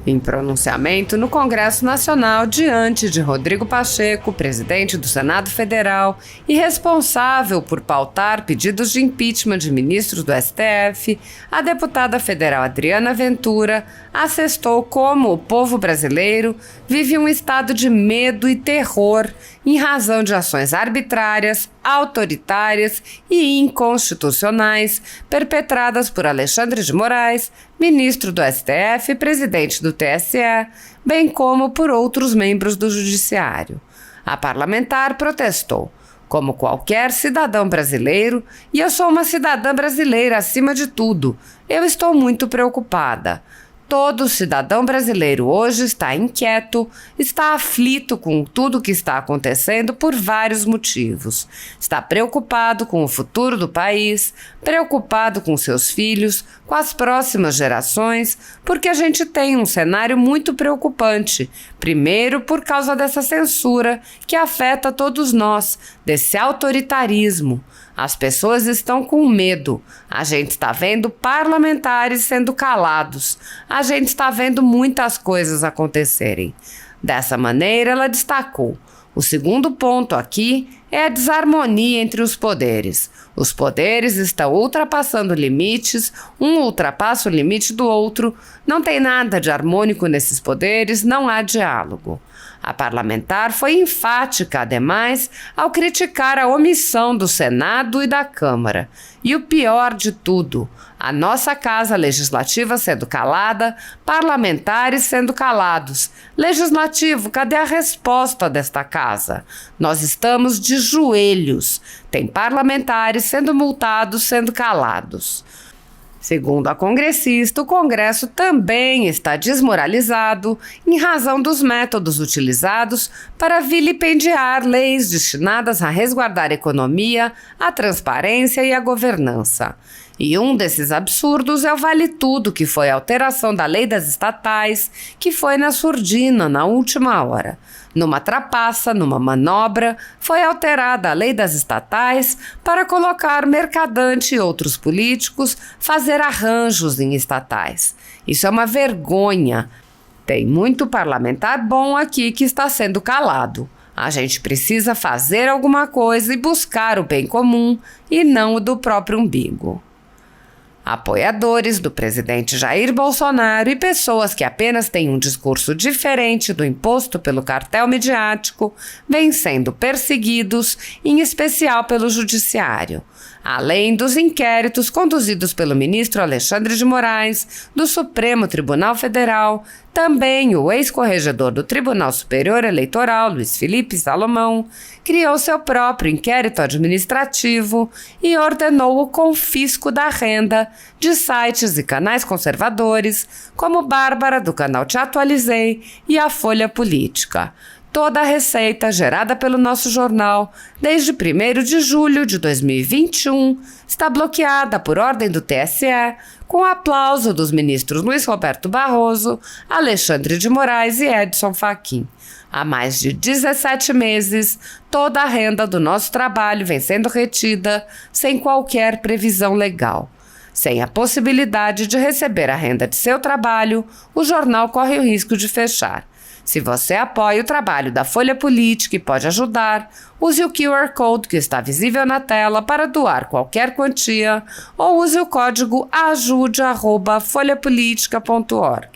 Em pronunciamento no Congresso Nacional diante de Rodrigo Pacheco, presidente do Senado Federal e responsável por pautar pedidos de impeachment de ministros do STF, a deputada federal Adriana Ventura assestou como o povo brasileiro vive um estado de medo e terror em razão de ações arbitrárias, autoritárias e inconstitucionais perpetradas por Alexandre de Moraes, ministro do STF e presidente do TSE, bem como por outros membros do Judiciário. A parlamentar protestou. Como qualquer cidadão brasileiro, e eu sou uma cidadã brasileira acima de tudo, eu estou muito preocupada. Todo cidadão brasileiro hoje está inquieto, está aflito com tudo o que está acontecendo por vários motivos. Está preocupado com o futuro do país, preocupado com seus filhos, com as próximas gerações, porque a gente tem um cenário muito preocupante. Primeiro, por causa dessa censura que afeta todos nós, desse autoritarismo. As pessoas estão com medo. A gente está vendo parlamentares sendo calados. A gente está vendo muitas coisas acontecerem. Dessa maneira, ela destacou: o segundo ponto aqui é a desarmonia entre os poderes. Os poderes estão ultrapassando limites, um ultrapassa o limite do outro, não tem nada de harmônico nesses poderes, não há diálogo. A parlamentar foi enfática, ademais, ao criticar a omissão do Senado e da Câmara. E o pior de tudo, a nossa Casa Legislativa sendo calada, parlamentares sendo calados. Legislativo, cadê a resposta desta casa? Nós estamos de joelhos. Tem parlamentares sendo multados, sendo calados. Segundo a congressista, o Congresso também está desmoralizado em razão dos métodos utilizados para vilipendiar leis destinadas a resguardar a economia, a transparência e a governança. E um desses absurdos é o Vale Tudo, que foi a alteração da lei das estatais, que foi na surdina, na última hora. Numa trapaça, numa manobra, foi alterada a lei das estatais para colocar Mercadante e outros políticos fazer arranjos em estatais. Isso é uma vergonha. Tem muito parlamentar bom aqui que está sendo calado. A gente precisa fazer alguma coisa e buscar o bem comum e não o do próprio umbigo. Apoiadores do presidente Jair Bolsonaro e pessoas que apenas têm um discurso diferente do imposto pelo cartel midiático vêm sendo perseguidos, em especial pelo Judiciário. Além dos inquéritos conduzidos pelo ministro Alexandre de Moraes, do Supremo Tribunal Federal, também o ex-corregedor do Tribunal Superior Eleitoral, Luiz Felipe Salomão, criou seu próprio inquérito administrativo e ordenou o confisco da renda de sites e canais conservadores, como Bárbara, do canal Te Atualizei, e a Folha Política. Toda a receita gerada pelo nosso jornal, desde 1º de julho de 2021, está bloqueada por ordem do TSE, com o aplauso dos ministros Luiz Roberto Barroso, Alexandre de Moraes e Edson Fachin. Há mais de 17 meses, toda a renda do nosso trabalho vem sendo retida sem qualquer previsão legal. Sem a possibilidade de receber a renda de seu trabalho, o jornal corre o risco de fechar. Se você apoia o trabalho da Folha Política e pode ajudar, use o QR Code que está visível na tela para doar qualquer quantia ou use o código ajude@folhapolitica.org.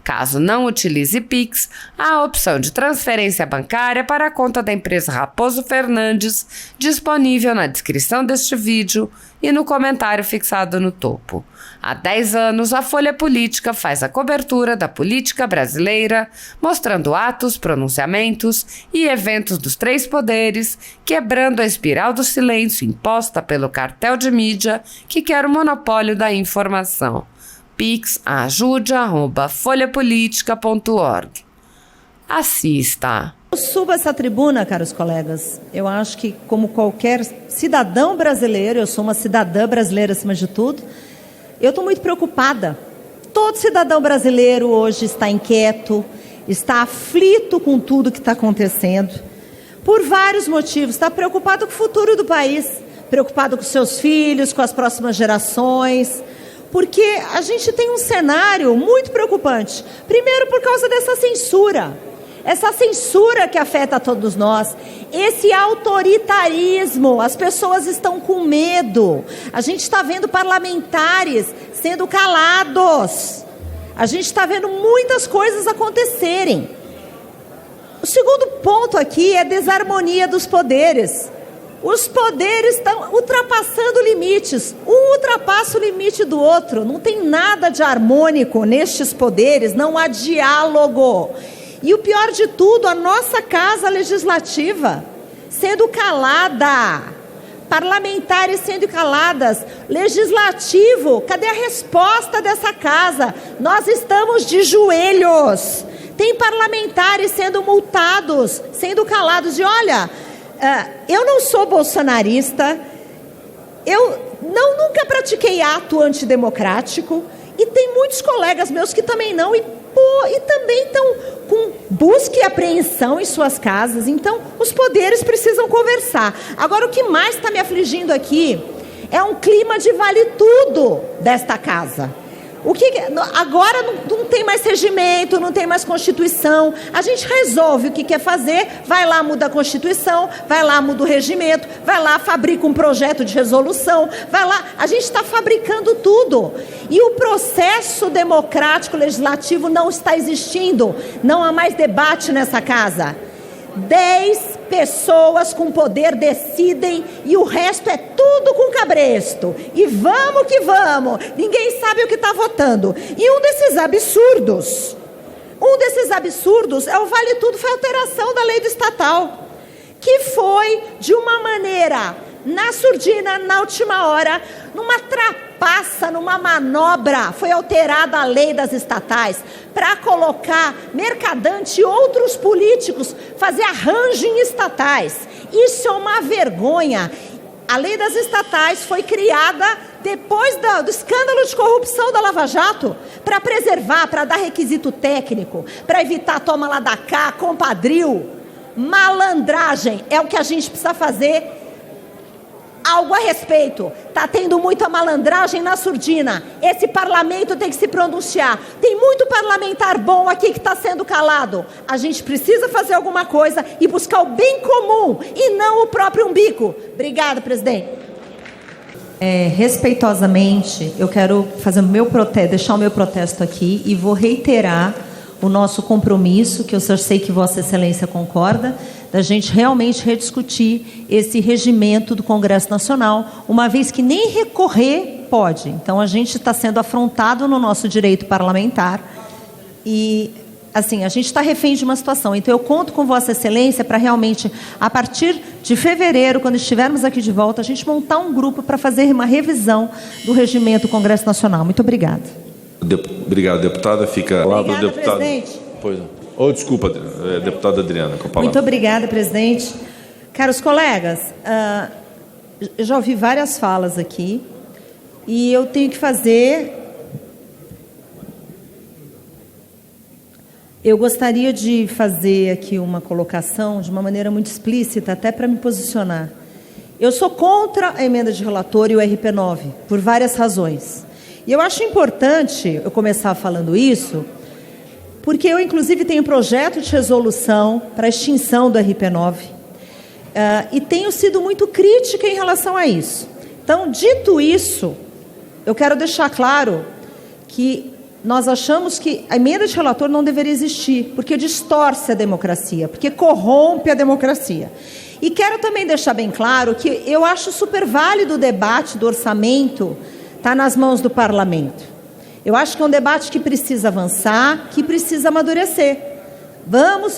Caso não utilize Pix, há a opção de transferência bancária para a conta da empresa Raposo Fernandes, disponível na descrição deste vídeo e no comentário fixado no topo. Há 10 anos, a Folha Política faz a cobertura da política brasileira, mostrando atos, pronunciamentos e eventos dos 3 poderes, quebrando a espiral do silêncio imposta pelo cartel de mídia que quer o monopólio da informação. Pix ajude@folhapolitica.org. Assista. Eu subo essa tribuna, caros colegas. Eu acho que, como qualquer cidadão brasileiro, eu sou uma cidadã brasileira acima de tudo, eu estou muito preocupada. Todo cidadão brasileiro hoje está inquieto, está aflito com tudo que está acontecendo, por vários motivos. Está preocupado com o futuro do país, preocupado com seus filhos, com as próximas gerações, porque a gente tem um cenário muito preocupante. Primeiro, por causa dessa censura. Essa censura que afeta todos nós, esse autoritarismo, as pessoas estão com medo. A gente está vendo parlamentares sendo calados. A gente está vendo muitas coisas acontecerem. O segundo ponto aqui é a desarmonia dos poderes. Os poderes estão ultrapassando limites. Um ultrapassa o limite do outro. Não tem nada de harmônico nestes poderes, não há diálogo. E o pior de tudo, a nossa casa legislativa sendo calada, parlamentares sendo caladas, legislativo, cadê a resposta dessa casa? Nós estamos de joelhos, tem parlamentares sendo multados, sendo calados, e olha, eu não sou bolsonarista, eu nunca pratiquei ato antidemocrático, e tem muitos colegas meus que também não, e também estão com busca e apreensão em suas casas. Então, os poderes precisam conversar. Agora, o que mais está me afligindo aqui é um clima de vale tudo desta casa. Agora não tem mais regimento, não tem mais Constituição. A gente resolve o que quer fazer, vai lá, muda a Constituição, vai lá, muda o regimento, vai lá, fabrica um projeto de resolução, vai lá. A gente está fabricando tudo. E o processo democrático legislativo não está existindo. Não há mais debate nessa casa. 10 pessoas com poder decidem e o resto é tudo com cabresto. E vamos que vamos. Ninguém sabe o que está votando. E um desses absurdos é o Vale Tudo, foi a alteração da lei do estatal, que foi de uma maneira na surdina, na última hora, numa trapaça, numa manobra, foi alterada a lei das estatais para colocar Mercadante e outros políticos fazer arranjo em estatais. Isso é uma vergonha. A lei das estatais foi criada depois do escândalo de corrupção da Lava Jato, para preservar, para dar requisito técnico, para evitar toma lá da cá, compadril. Malandragem é o que a gente precisa fazer. Algo a respeito. Está tendo muita malandragem na surdina. Esse parlamento tem que se pronunciar. Tem muito parlamentar bom aqui que está sendo calado. A gente precisa fazer alguma coisa e buscar o bem comum e não o próprio umbigo. Obrigada, presidente. Respeitosamente, eu quero fazer deixar o meu protesto aqui e vou reiterar o nosso compromisso, que eu só sei que Vossa Excelência concorda, da gente realmente rediscutir esse regimento do Congresso Nacional, uma vez que nem recorrer pode. Então, a gente está sendo afrontado no nosso direito parlamentar e, assim, a gente está refém de uma situação. Então, eu conto com Vossa Excelência para realmente, a partir de fevereiro, quando estivermos aqui de volta, a gente montar um grupo para fazer uma revisão do regimento do Congresso Nacional. Muito obrigada. Obrigado, deputada. Fica a palavra do deputado. Presidente. Pois não. Desculpa, deputada Adriana, com a palavra. Muito obrigada, presidente. Caros colegas, eu já ouvi várias falas aqui e eu tenho que fazer... Eu gostaria de fazer aqui uma colocação de uma maneira muito explícita, até para me posicionar. Eu sou contra a emenda de relator e o RP9, por várias razões. E eu acho importante eu começar falando isso, porque eu, inclusive, tenho projeto de resolução para a extinção do RP9 e tenho sido muito crítica em relação a isso. Então, dito isso, eu quero deixar claro que nós achamos que a emenda de relator não deveria existir, porque distorce a democracia, porque corrompe a democracia. E quero também deixar bem claro que eu acho super válido o debate do orçamento estar nas mãos do parlamento. Eu acho que é um debate que precisa avançar, que precisa amadurecer.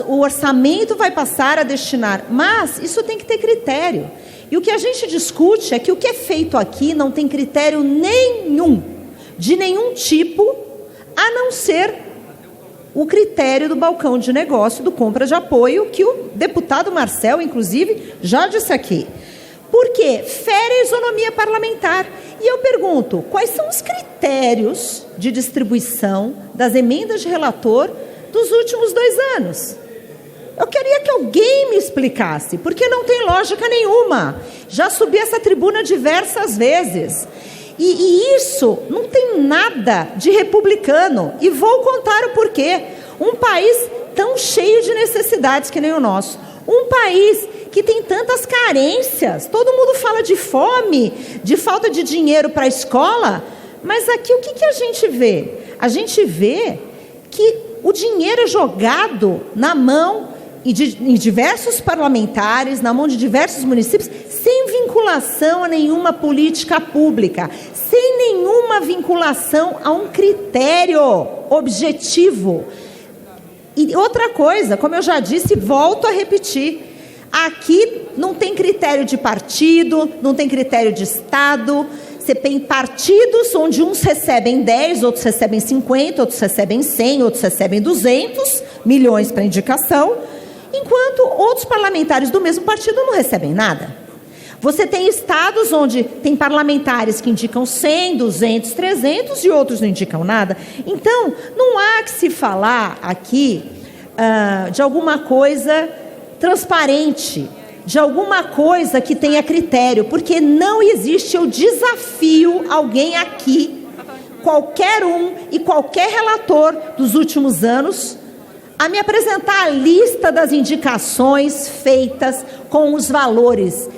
O orçamento vai passar a destinar, mas isso tem que ter critério. E o que a gente discute é que o que é feito aqui não tem critério nenhum, de nenhum tipo, a não ser o critério do balcão de negócio, do compra de apoio, que o deputado Marcel, inclusive, já disse aqui. Por quê? Fere a isonomia parlamentar. E eu pergunto, quais são os critérios de distribuição das emendas de relator dos últimos 2 anos? Eu queria que alguém me explicasse, porque não tem lógica nenhuma. Já subi essa tribuna diversas vezes. E isso não tem nada de republicano. E vou contar o porquê. Um país tão cheio de necessidades que nem o nosso. Um país que tem tantas carências. Todo mundo fala de fome, de falta de dinheiro para a escola. Mas aqui o que a gente vê? A gente vê que o dinheiro é jogado na mão em diversos parlamentares, na mão de diversos municípios, sem vinculação a nenhuma política pública, sem nenhuma vinculação a um critério objetivo. E outra coisa, como eu já disse, volto a repetir, aqui não tem critério de partido, não tem critério de Estado. Você tem partidos onde uns recebem 10, outros recebem 50, outros recebem 100, outros recebem 200 milhões para indicação, enquanto outros parlamentares do mesmo partido não recebem nada. Você tem estados onde tem parlamentares que indicam 100, 200, 300 e outros não indicam nada. Então, não há que se falar aqui de alguma coisa transparente, de alguma coisa que tenha critério, porque não existe. Eu desafio alguém aqui, qualquer um e qualquer relator dos últimos anos, a me apresentar a lista das indicações feitas com os valores.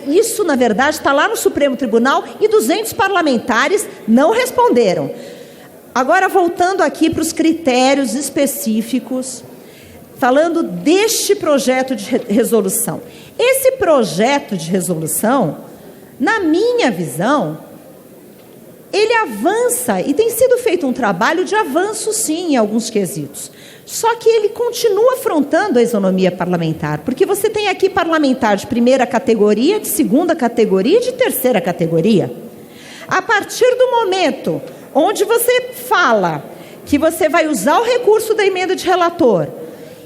Isso, na verdade, está lá no Supremo Tribunal e 200 parlamentares não responderam. Agora, voltando aqui para os critérios específicos, falando deste projeto de resolução. Esse projeto de resolução, na minha visão, ele avança, e tem sido feito um trabalho de avanço, sim, em alguns quesitos. Só que ele continua afrontando a isonomia parlamentar, porque você tem aqui parlamentar de primeira categoria, de segunda categoria e de terceira categoria. A partir do momento onde você fala que você vai usar o recurso da emenda de relator,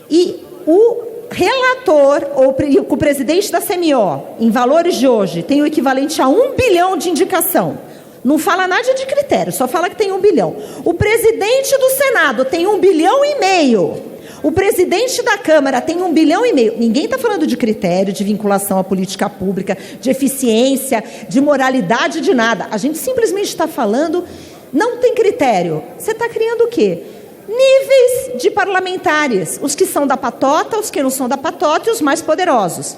e o relator, ou o presidente da CMO, em valores de hoje, tem o equivalente a 1 bilhão de indicação. Não fala nada de critério, só fala que tem 1 bilhão. O presidente do Senado tem 1,5 bilhão. O presidente da Câmara tem 1,5 bilhão. Ninguém está falando de critério, de vinculação à política pública, de eficiência, de moralidade, de nada. A gente simplesmente está falando, não tem critério. Você está criando o quê? Níveis de parlamentares, os que são da patota, os que não são da patota e os mais poderosos.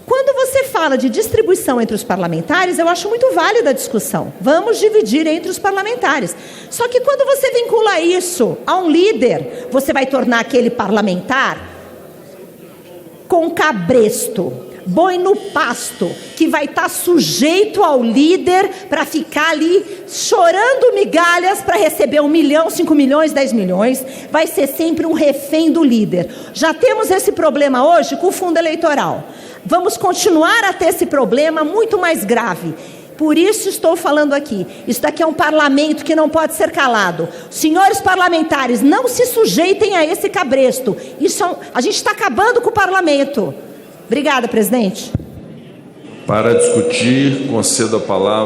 Quando você fala de distribuição entre os parlamentares, eu acho muito válida a discussão. Vamos dividir entre os parlamentares. Só que quando você vincula isso a um líder, você vai tornar aquele parlamentar com cabresto, boi no pasto, que vai estar sujeito ao líder para ficar ali chorando migalhas para receber 1 milhão, 5 milhões, 10 milhões. Vai ser sempre um refém do líder. Já temos esse problema hoje com o fundo eleitoral. Vamos continuar a ter esse problema muito mais grave. Por isso estou falando aqui. Isso daqui é um parlamento que não pode ser calado. Senhores parlamentares, não se sujeitem a esse cabresto. A gente está acabando com o parlamento. Obrigada, presidente. Para discutir, concedo a palavra